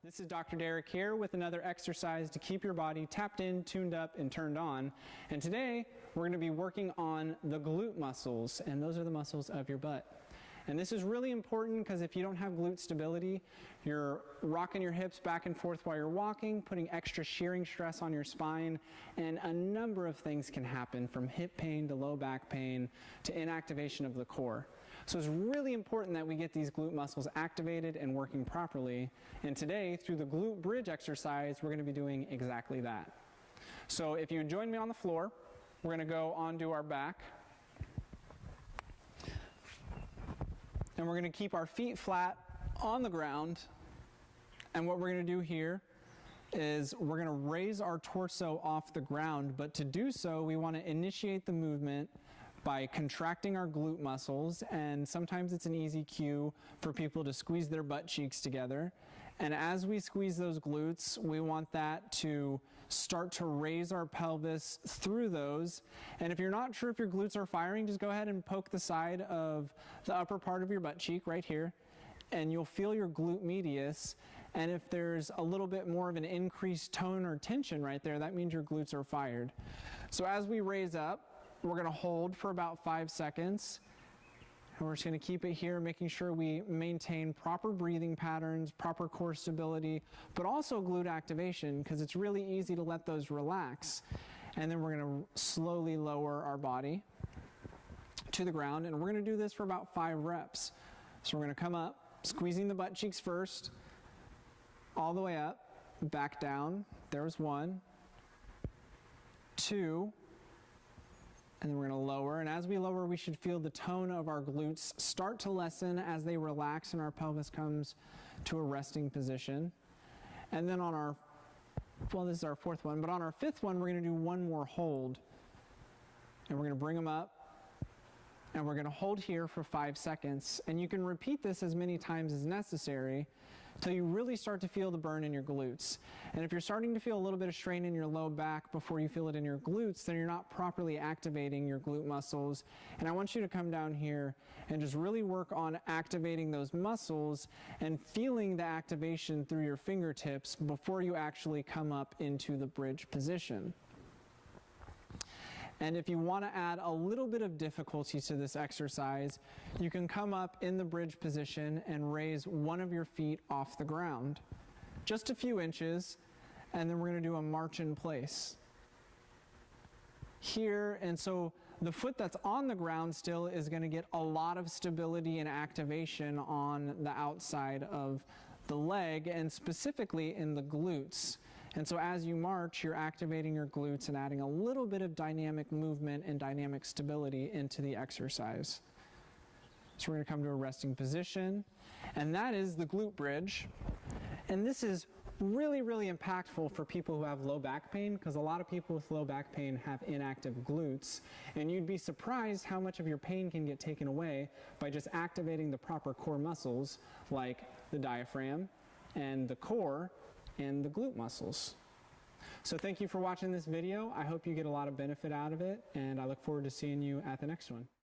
This is Dr. Derek here with another exercise to keep your body tapped in, tuned up, and turned on. And today we're going to be working on the glute muscles, and those are the muscles of your butt. And this is really important because if you don't have glute stability, you're rocking your hips back and forth while you're walking, putting extra shearing stress on your spine, and a number of things can happen from hip pain to low back pain to inactivation of the core. So it's really important that we get these glute muscles activated and working properly. And today, through the glute bridge exercise, we're going to be doing exactly that. So if you join me on the floor, we're going to go onto our back. And we're going to keep our feet flat on the ground. And what we're going to do here is we're going to raise our torso off the ground. But to do so, we want to initiate the movement by contracting our glute muscles. And sometimes it's an easy cue for people to squeeze their butt cheeks together. And as we squeeze those glutes, we want that to start to raise our pelvis through those. And if you're not sure if your glutes are firing, just go ahead and poke the side of the upper part of your butt cheek right here, and you'll feel your glute medius. And if there's a little bit more of an increased tone or tension right there, that means your glutes are fired. So as we raise up, we're going to hold for about 5 seconds. And we're just going to keep it here, making sure we maintain proper breathing patterns, proper core stability, but also glute activation, because it's really easy to let those relax. And then we're going to slowly lower our body to the ground, and we're going to do this for about 5 reps. So we're going to come up, squeezing the butt cheeks first, all the way up, back down. There's 1, 2, and then we're going to lower. And as we lower, we should feel the tone of our glutes start to lessen as they relax and our pelvis comes to a resting position. And then on our, well, this is our 4th one, but on our 5th one, we're going to do 1 more hold. And we're going to bring them up, and we're going to hold here for 5 seconds. And you can repeat this as many times as necessary till you really start to feel the burn in your glutes. And if you're starting to feel a little bit of strain in your low back before you feel it in your glutes, then you're not properly activating your glute muscles. And I want you to come down here and just really work on activating those muscles and feeling the activation through your fingertips before you actually come up into the bridge position. And if you want to add a little bit of difficulty to this exercise, you can come up in the bridge position and raise one of your feet off the ground, just a few inches, and then we're going to do a march in place here. And so the foot that's on the ground still is going to get a lot of stability and activation on the outside of the leg, and specifically in the glutes. And so as you march, you're activating your glutes and adding a little bit of dynamic movement and dynamic stability into the exercise. So we're going to come to a resting position, and that is the glute bridge. And this is really, really impactful for people who have low back pain, because a lot of people with low back pain have inactive glutes, and you'd be surprised how much of your pain can get taken away by just activating the proper core muscles like the diaphragm and the core and the glute muscles. So thank you for watching this video. I hope you get a lot of benefit out of it, and I look forward to seeing you at the next one.